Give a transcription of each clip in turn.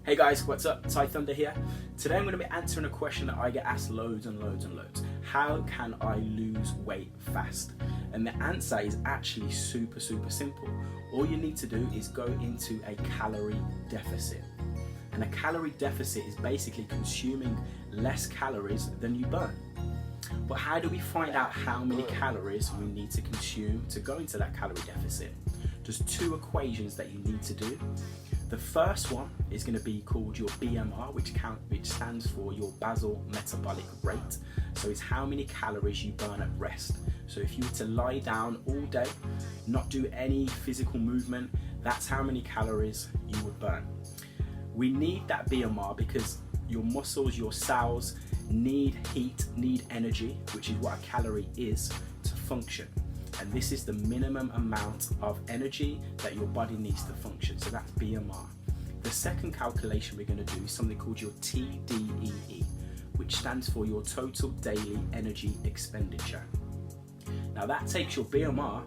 Hey guys, what's up? Ty Thunder here. Today I'm going to be answering a question that I get asked loads and loads. How can I lose weight fast? And the answer is actually super simple. All you need to do is go into a calorie deficit. And a calorie deficit is basically consuming less calories than you burn. But how do we find out how many calories we need to consume to go into that calorie deficit? There's two equations that you need to do. The first one is going to be called your BMR, which stands for your basal metabolic rate. So it's how many calories you burn at rest. So if you were to lie down all day, not do any physical movement, that's how many calories you would burn. We need that BMR because your muscles, your cells need heat, need energy, which is what a calorie is, to function. And this is the minimum amount of energy that your body needs to function. So that's BMR. The second calculation we're going to do is something called your TDEE, which stands for your total daily energy expenditure. Now that takes your BMR,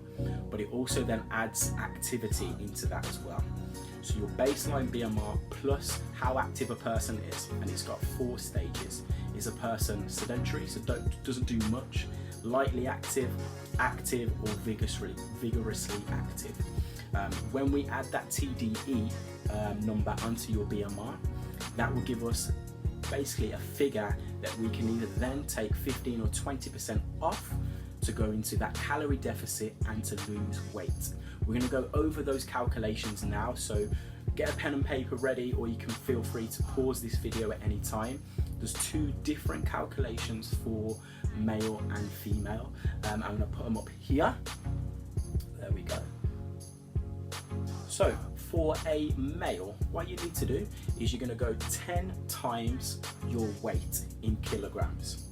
but it also then adds activity into that as well. So your baseline BMR plus how active a person is, and it's got 4 stages. Is a person sedentary, so doesn't do much, lightly active, or vigorously active? When we add that TDE number onto your BMR, that will give us basically a figure that we can either then take 15 or 20% off to go into that calorie deficit and to lose weight. We're going to go over those calculations now, so get a pen and paper ready, or you can feel free to pause this video at any time. There's 2 different calculations for male and female. I'm going to put them up here. There we go. So for a male, what you need to do is you're going to go 10 times your weight in kilograms.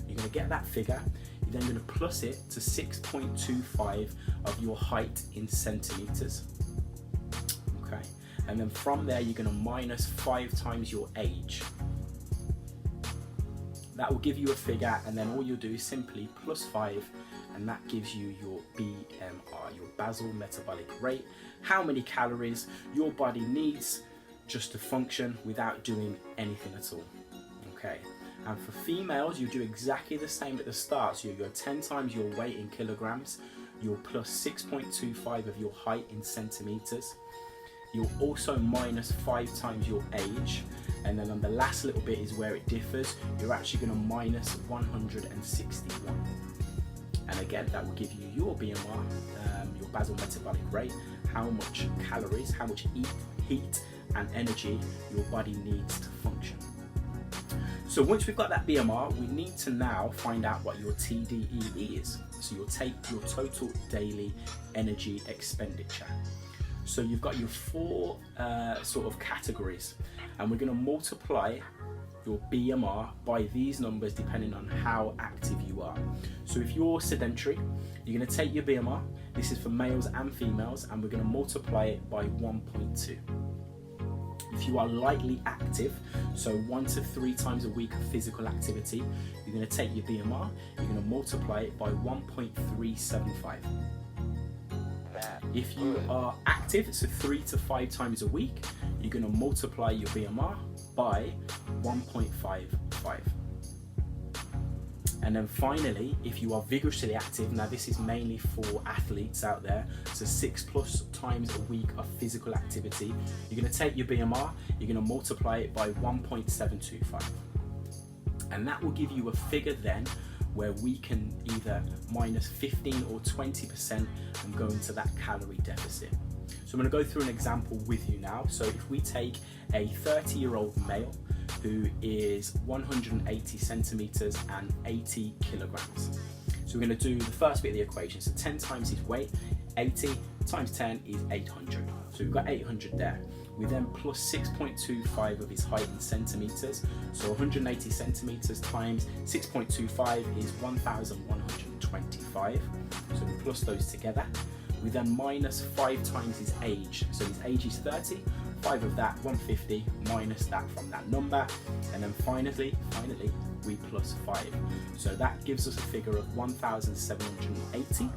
You're going to get that figure. You're then going to plus it to 6.25 of your height in centimeters. Okay, and then from there you're going to minus 5 times your age. That will give you a figure, and then all you'll do is simply plus 5, and that gives you your BMR, your basal metabolic rate, how many calories your body needs just to function without doing anything at all. Okay, and for females, you do exactly the same at the start. So you go 10 times your weight in kilograms, you'll plus 6.25 of your height in centimeters. You'll also minus 5 times your age, and then on the last little bit is where it differs. You're actually going to minus 161. And again, that will give you your BMR, your basal metabolic rate, how much calories, how much heat and energy your body needs to function. So once we've got that BMR, we need to now find out what your TDEE is. So you'll take your total daily energy expenditure. So you've got your 4 sort of categories, and we're going to multiply your BMR by these numbers depending on how active you are. So if you're sedentary, you're going to take your BMR, this is for males and females, and we're going to multiply it by 1.2. If you are lightly active, so 1 to 3 times a week of physical activity, you're going to take your BMR, you're going to multiply it by 1.375. If you are active, so 3 to 5 times a week, you're going to multiply your BMR by 1.55. And then finally, if you are vigorously active, now this is mainly for athletes out there, so 6+ times a week of physical activity, you're going to take your BMR, you're going to multiply it by 1.725. And that will give you a figure then where we can either minus 15 or 20% and go into that calorie deficit. So I'm going to go through an example with you now. So if we take a 30-year-old male who is 180 centimeters and 80 kilograms. So we're going to do the first bit of the equation. So 10 times his weight, 80 times 10 is 800. So we've got 800 there. We then plus 6.25 of his height in centimeters. So 180 centimeters times 6.25 is 1,125. So we plus those together. We then minus 5 times his age. So his age is 30, 5 of that, 150, minus that from that number. And then finally, we plus 5. So that gives us a figure of 1,780.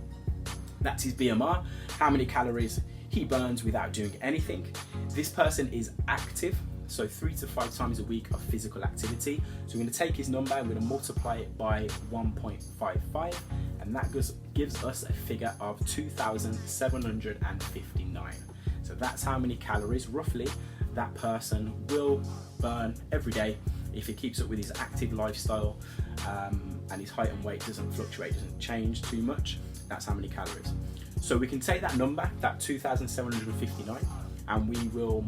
That's his BMR, how many calories he burns without doing anything. This person is active, so 3 to 5 times a week of physical activity. So we're going to take his number and we're going to multiply it by 1.55, and that gives us a figure of 2,759. So that's how many calories roughly that person will burn every day if he keeps up with his active lifestyle, and his height and weight doesn't fluctuate, doesn't change too much. That's how many calories. So we can take that number, that 2,759, and we will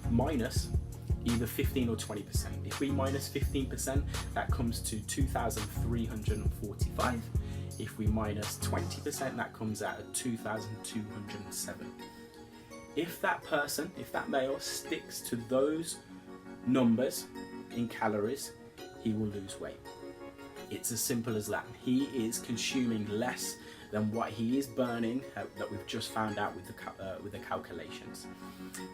minus either 15 or 20%. If we minus 15%, that comes to 2,345. If we minus 20%, that comes out at 2,207. If that male sticks to those numbers in calories, he will lose weight. It's as simple as that. He is consuming less than what he is burning, that we've just found out with the calculations.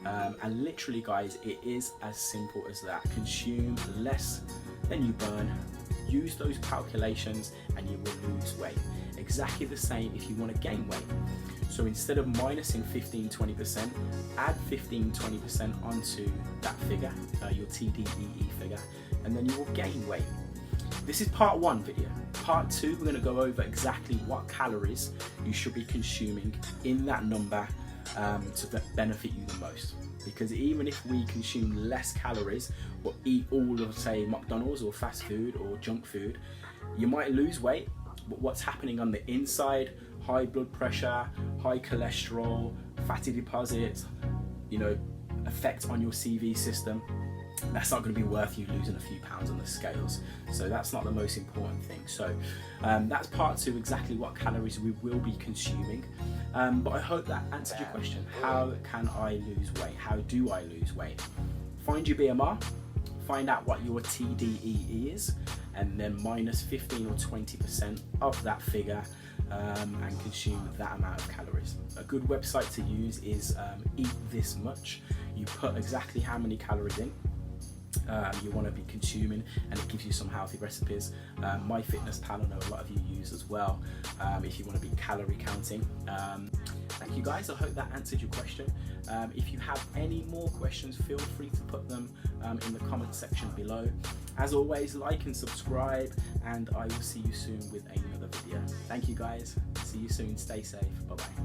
And literally, guys, it is as simple as that. Consume less than you burn. Use those calculations and you will lose weight. Exactly the same if you want to gain weight. So instead of minusing 15-20%, add 15-20% onto that figure, your TDEE figure, and then you will gain weight. This is part 1 video. Part 2, we're going to go over exactly what calories you should be consuming in that number to benefit you the most. Because even if we consume less calories or eat all of, say, McDonald's or fast food or junk food, you might lose weight, but what's happening on the inside, high blood pressure, high cholesterol, fatty deposits, effect on your CV system, that's not going to be worth you losing a few pounds on the scales. So that's not the most important thing. So that's part 2, exactly what calories we will be consuming. But I hope that answered your question. How can I lose weight? How do I lose weight? Find your BMR, find out what your TDEE is, and then minus 15 or 20% of that figure, and consume that amount of calories. A good website to use is Eat This Much. You put exactly how many calories in you want to be consuming, and it gives you some healthy recipes. MyFitnessPal, I know a lot of you use as well, if you want to be calorie counting. Thank you, guys. I hope that answered your question. If you have any more questions, feel free to put them in the comment section below. As always, like and subscribe, and I will see you soon with another video. Thank you, guys. See you soon. Stay safe. Bye bye.